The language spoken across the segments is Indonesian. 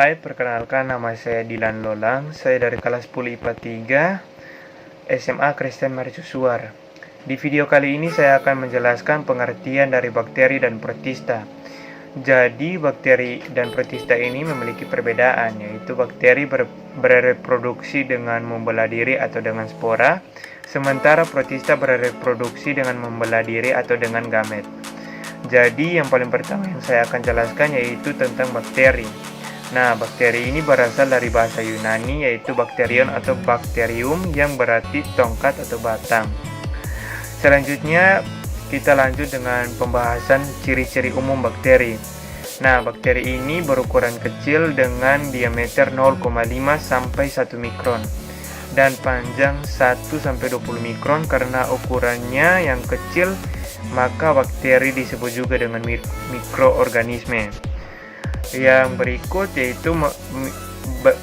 Hai, perkenalkan nama saya Dilan Lolang. Saya dari kelas 10 IPA 3 SMA Kristen Mercusuar. Di video kali ini saya akan menjelaskan pengertian dari bakteri dan protista. Jadi, bakteri dan protista ini memiliki perbedaan, yaitu bakteri bereproduksi dengan membelah diri atau dengan spora, sementara protista bereproduksi dengan membelah diri atau dengan gamet. Jadi, yang paling pertama yang saya akan jelaskan yaitu tentang bakteri. Nah, bakteri ini berasal dari bahasa Yunani yaitu bakterion atau bakterium yang berarti tongkat atau batang. Selanjutnya, kita lanjut dengan pembahasan ciri-ciri umum bakteri. Nah, bakteri ini berukuran kecil dengan diameter 0,5 sampai 1 mikron dan panjang 1 sampai 20 mikron. Karena ukurannya yang kecil, maka bakteri disebut juga dengan mikroorganisme. Yang berikut yaitu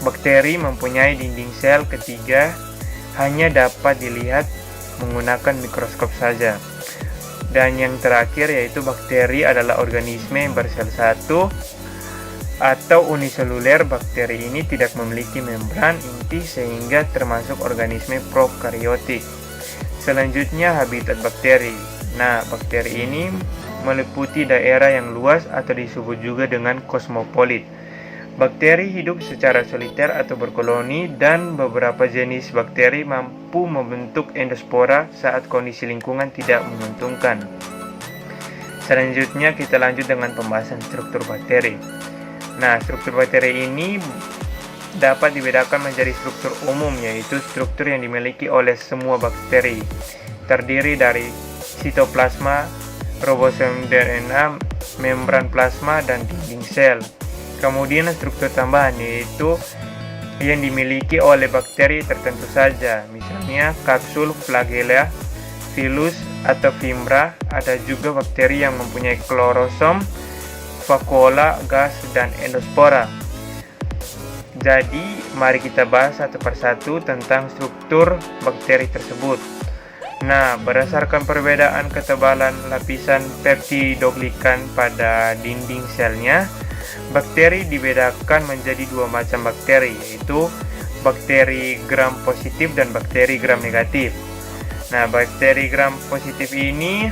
bakteri mempunyai dinding sel ketiga hanya dapat dilihat menggunakan mikroskop saja. Dan yang terakhir yaitu bakteri adalah organisme yang bersel satu atau uniseluler. Bakteri ini tidak memiliki membran inti sehingga termasuk organisme prokaryotik. Selanjutnya, habitat bakteri. Nah, bakteri ini meliputi daerah yang luas atau disebut juga dengan kosmopolit. Bakteri hidup secara soliter atau berkoloni, dan beberapa jenis bakteri mampu membentuk endospora saat kondisi lingkungan tidak menguntungkan. Selanjutnya kita lanjut dengan pembahasan struktur bakteri. Nah, struktur bakteri ini dapat dibedakan menjadi struktur umum, yaitu struktur yang dimiliki oleh semua bakteri. Terdiri dari sitoplasma, ribosom DNA, membran plasma, dan dinding sel. Kemudian struktur tambahan yaitu yang dimiliki oleh bakteri tertentu saja, misalnya kapsul, flagella, filus, atau fimbra. Ada juga bakteri yang mempunyai klorosom, vakuola, gas, dan endospora. Jadi, mari kita bahas satu persatu tentang struktur bakteri tersebut. Nah, berdasarkan perbedaan ketebalan lapisan peptidoglikan pada dinding selnya, bakteri dibedakan menjadi dua macam bakteri, yaitu bakteri gram positif dan bakteri gram negatif. Nah, bakteri gram positif ini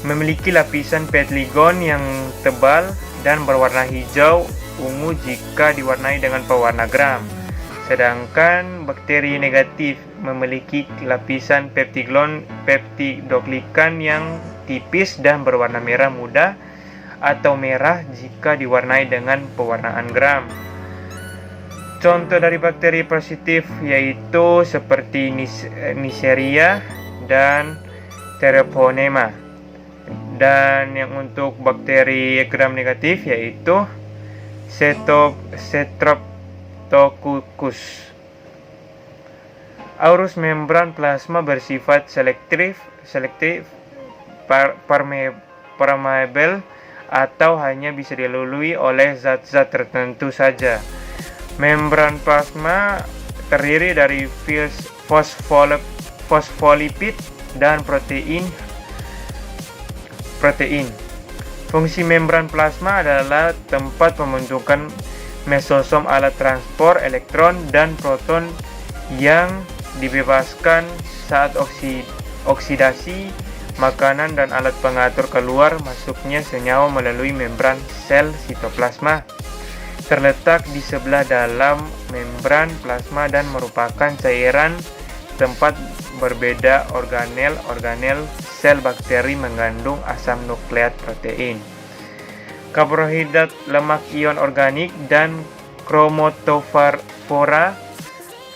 memiliki lapisan peptidoglikan yang tebal dan berwarna hijau ungu jika diwarnai dengan pewarna gram. Sedangkan bakteri negatif memiliki lapisan peptidoglikan yang tipis dan berwarna merah muda atau merah jika diwarnai dengan pewarnaan gram. Contoh dari bakteri positif yaitu seperti Neisseria dan Treponema. Dan yang untuk bakteri gram negatif yaitu Streptococcus aureus. Membran plasma bersifat selektif, permeabel, atau hanya bisa dilalui oleh zat-zat tertentu saja. Membran plasma terdiri dari fosfolipid dan protein. Fungsi membran plasma adalah tempat pembentukan mesosom alat transport elektron dan proton yang dibebaskan saat oksidasi makanan dan alat pengatur keluar masuknya senyawa melalui membran sel sitoplasma. Terletak di sebelah dalam membran plasma dan merupakan cairan tempat berbeda organel sel bakteri mengandung asam nukleat protein, karbohidrat, lemak ion organik, dan kromatofora.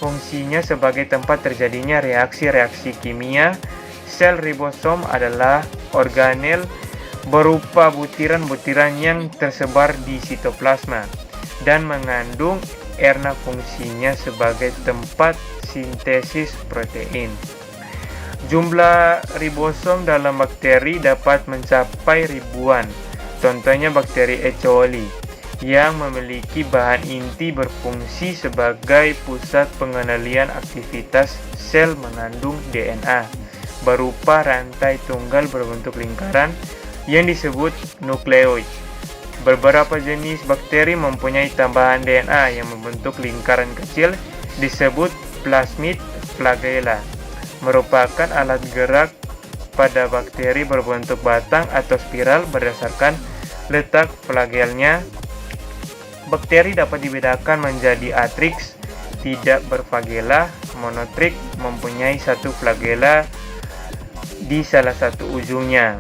Fungsinya sebagai tempat terjadinya reaksi-reaksi kimia. Sel ribosom adalah organel berupa butiran-butiran yang tersebar di sitoplasma dan mengandung RNA. Fungsinya sebagai tempat sintesis protein. Jumlah ribosom dalam bakteri dapat mencapai ribuan. Contohnya bakteri E. coli yang memiliki bahan inti berfungsi sebagai pusat pengendalian aktivitas sel mengandung DNA berupa rantai tunggal berbentuk lingkaran yang disebut nukleoid. Beberapa jenis bakteri mempunyai tambahan DNA yang membentuk lingkaran kecil disebut plasmid flagella, merupakan alat gerak pada bakteri berbentuk batang atau spiral berdasarkan letak flagelnya. Bakteri dapat dibedakan menjadi atrix, tidak berflagella, monotrik, mempunyai satu flagella di salah satu ujungnya.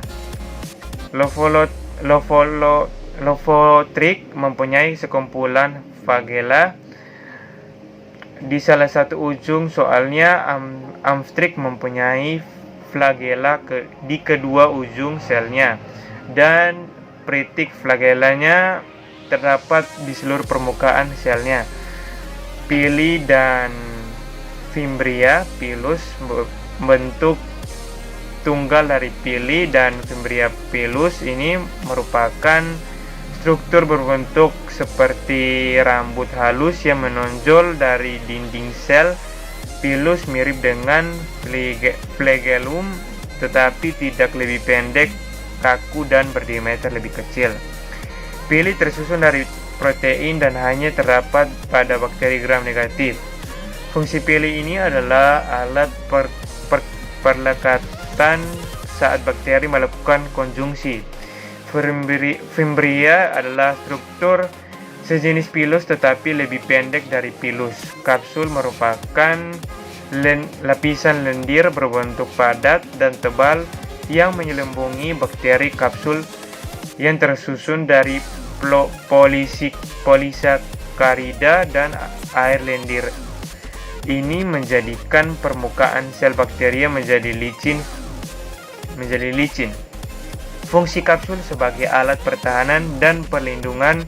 Lophotrix mempunyai sekumpulan flagella di salah satu ujung, soalnya Amstrix mempunyai flagella di kedua ujung selnya, dan Pritik flagellanya terdapat di seluruh permukaan selnya. Pili dan Fimbria pilus bentuk tunggal dari Pili dan Fimbria pilus ini merupakan struktur berbentuk seperti rambut halus yang menonjol dari dinding sel. Pilus mirip dengan flagellum, tetapi tidak lebih pendek, kaku, dan berdiameter lebih kecil. Pili tersusun dari protein dan hanya terdapat pada bakteri gram negatif. Fungsi pili ini adalah alat perlekatan saat bakteri melakukan konjungsi. Fimbria adalah struktur sejenis pilus tetapi lebih pendek dari pilus. Kapsul merupakan lapisan lendir berbentuk padat dan tebal yang menyelubungi bakteri. Kapsul yang tersusun dari polisakarida dan air lendir ini menjadikan permukaan sel bakteri menjadi licin. Fungsi kapsul sebagai alat pertahanan dan perlindungan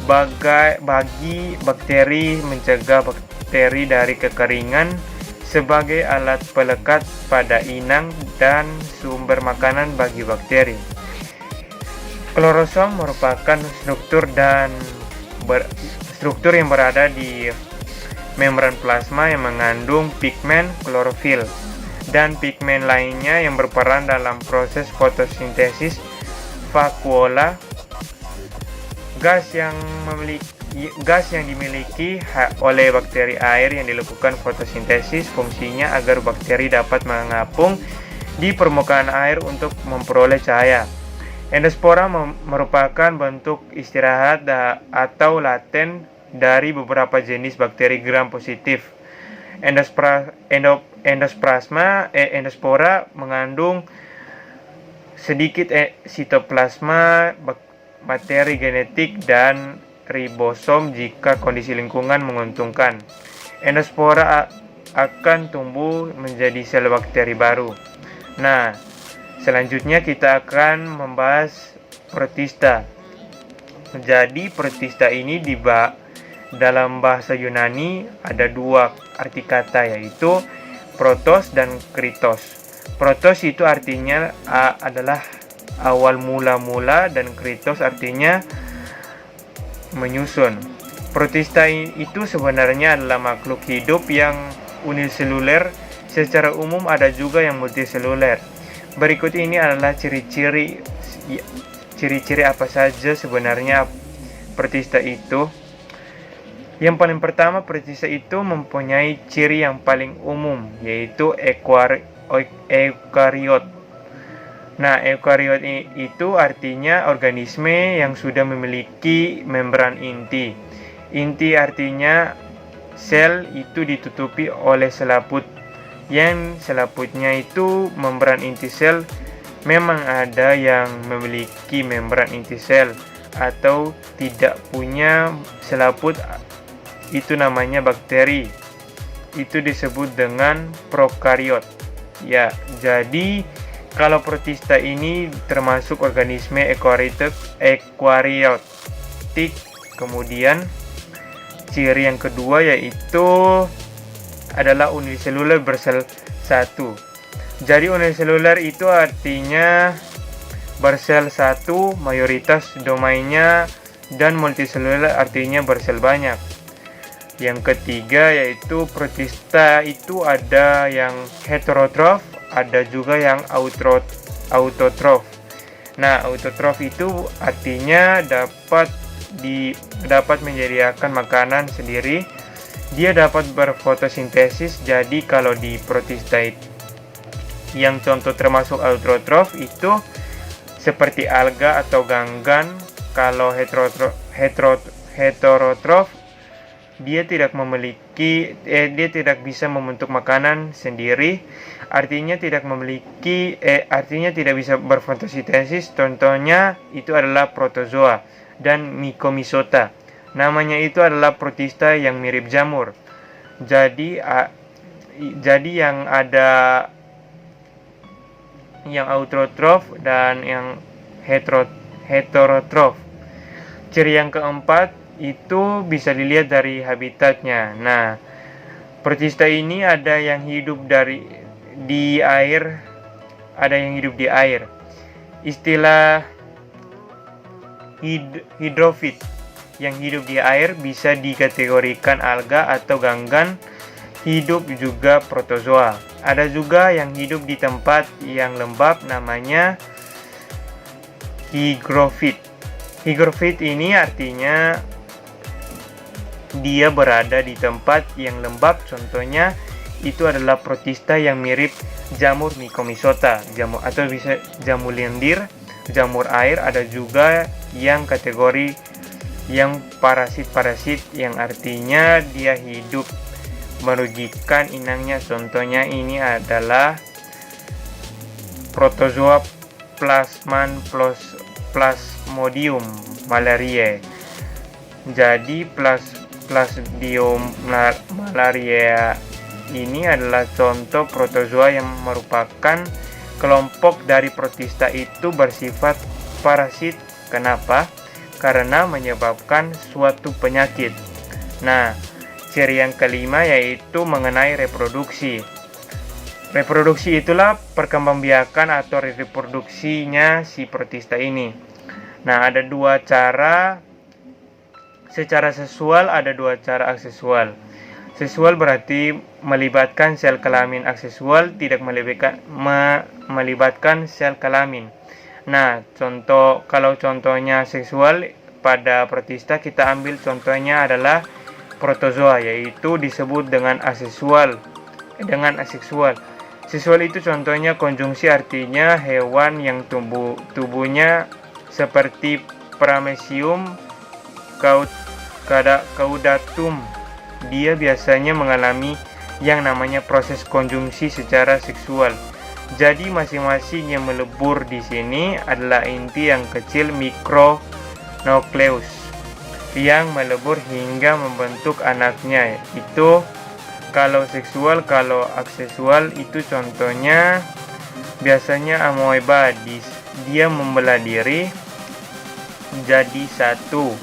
bagi bakteri, mencegah bakteri dari kekeringan, sebagai alat pelekat pada inang dan sumber makanan bagi bakteri. Klorosom merupakan struktur yang berada di membran plasma yang mengandung pigmen klorofil dan pigmen lainnya yang berperan dalam proses fotosintesis vakuola. Gas yang dimiliki oleh bakteri air yang dilakukan fotosintesis fungsinya agar bakteri dapat mengapung di permukaan air untuk memperoleh cahaya. Endospora merupakan bentuk istirahat atau laten dari beberapa jenis bakteri gram positif. Endospora mengandung sedikit sitoplasma, materi genetik, dan ribosom jika kondisi lingkungan menguntungkan. Endospora akan tumbuh menjadi sel bakteri baru. Nah, selanjutnya kita akan membahas protista. Jadi protista ini dalam bahasa Yunani ada dua arti kata, yaitu protos dan kritos. Protos itu artinya adalah awal mula-mula dan kritos artinya menyusun. Protista itu sebenarnya adalah makhluk hidup yang uniseluler. Secara umum ada juga yang multiseluler. Berikut ini adalah ciri-ciri apa saja sebenarnya protista itu. Yang paling pertama, protista itu mempunyai ciri yang paling umum, yaitu eukariot. Nah, eukariot itu artinya organisme yang sudah memiliki membran inti. Inti artinya sel itu ditutupi oleh selaput. Yang selaputnya itu membran inti sel. Memang ada yang memiliki membran inti sel atau tidak punya selaput, itu namanya bakteri. Itu disebut dengan prokariot. Ya, jadi kalau protista ini termasuk organisme eukariotik. Kemudian ciri yang kedua yaitu adalah uniseluler bersel satu. Jadi uniseluler itu artinya bersel satu mayoritas domainnya, dan multiseluler artinya bersel banyak. Yang ketiga yaitu protista itu ada yang heterotrof, ada juga yang autotrof. Nah, autotrof itu artinya dapat menyediakan makanan sendiri. Dia dapat berfotosintesis. Jadi kalau di protista yang contoh termasuk autotrof itu seperti alga atau ganggan. Kalau heterotrof dia tidak bisa membentuk makanan sendiri, artinya tidak bisa berfotosintesis. Contohnya itu adalah protozoa dan Mycomycota. Namanya itu adalah protista yang mirip jamur. Jadi yang ada yang autotrof dan yang heterotrof. Ciri yang keempat itu bisa dilihat dari habitatnya. Nah, protista ini ada yang hidup di air, ada yang hidup di air. Istilah hidrofit yang hidup di air bisa dikategorikan alga atau ganggan. Hidup juga protozoa. Ada juga yang hidup di tempat yang lembab, namanya hygrofit. Hygrofit ini artinya dia berada di tempat yang lembab. Contohnya itu adalah protista yang mirip jamur Mycomycota, atau bisa jamur lendir, jamur air. Ada juga yang kategori yang parasit yang artinya dia hidup merugikan inangnya. Contohnya ini adalah protozoa Plasmodium malariae. Jadi Plasmodium malariae ini adalah contoh protozoa yang merupakan kelompok dari protista itu bersifat parasit. Kenapa? Karena menyebabkan suatu penyakit. Nah, ciri yang kelima yaitu mengenai reproduksi. Reproduksi itulah perkembangbiakan atau reproduksinya si protista ini. Nah, ada dua cara secara seksual, ada dua cara aseksual. Seksual berarti melibatkan sel kelamin. Aseksual tidak melibatkan sel kelamin. Nah, kalau contohnya seksual pada protista, kita ambil contohnya adalah protozoa, yaitu disebut dengan aseksual. Seksual itu contohnya konjungsi, artinya hewan yang tubuhnya seperti Paramecium caudatum. Dia biasanya mengalami yang namanya proses konjungsi secara seksual. Jadi masing-masing yang melebur di sini adalah inti yang kecil mikronukleus yang melebur hingga membentuk anaknya. Itu kalau seksual. Kalau aseksual itu contohnya biasanya amoeba. Dia membelah diri jadi satu.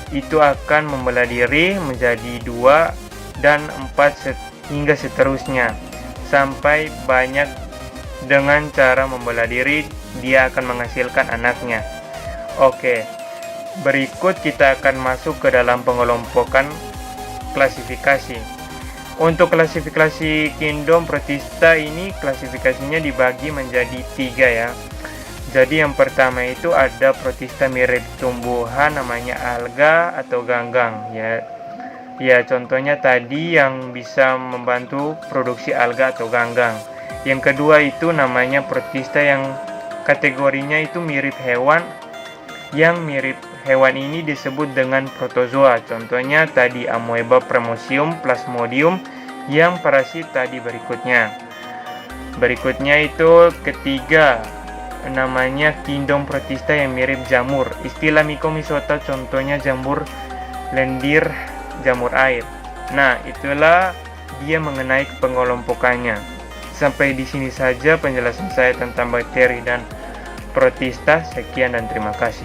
Itu akan membelah diri menjadi 2 dan 4 hingga seterusnya sampai banyak. Dengan cara membelah diri dia akan menghasilkan anaknya. Oke, berikut kita akan masuk ke dalam pengelompokan klasifikasi. Untuk klasifikasi kingdom protista ini, klasifikasinya dibagi menjadi 3 ya. Jadi yang pertama itu ada protista mirip tumbuhan, namanya alga atau ganggang ya. Ya, contohnya tadi yang bisa membantu produksi alga atau ganggang. Yang kedua itu namanya protista yang kategorinya itu mirip hewan. Yang mirip hewan ini disebut dengan protozoa. Contohnya tadi amoeba, Paramecium, Plasmodium. Yang parasit tadi berikutnya. Berikutnya itu ketiga, namanya kingdom protista yang mirip jamur. Istilah Mycomycota contohnya jamur lendir, jamur air. Nah, itulah dia mengenai pengelompokannya. Sampai di sini saja penjelasan saya tentang bakteri dan protista. Sekian dan terima kasih.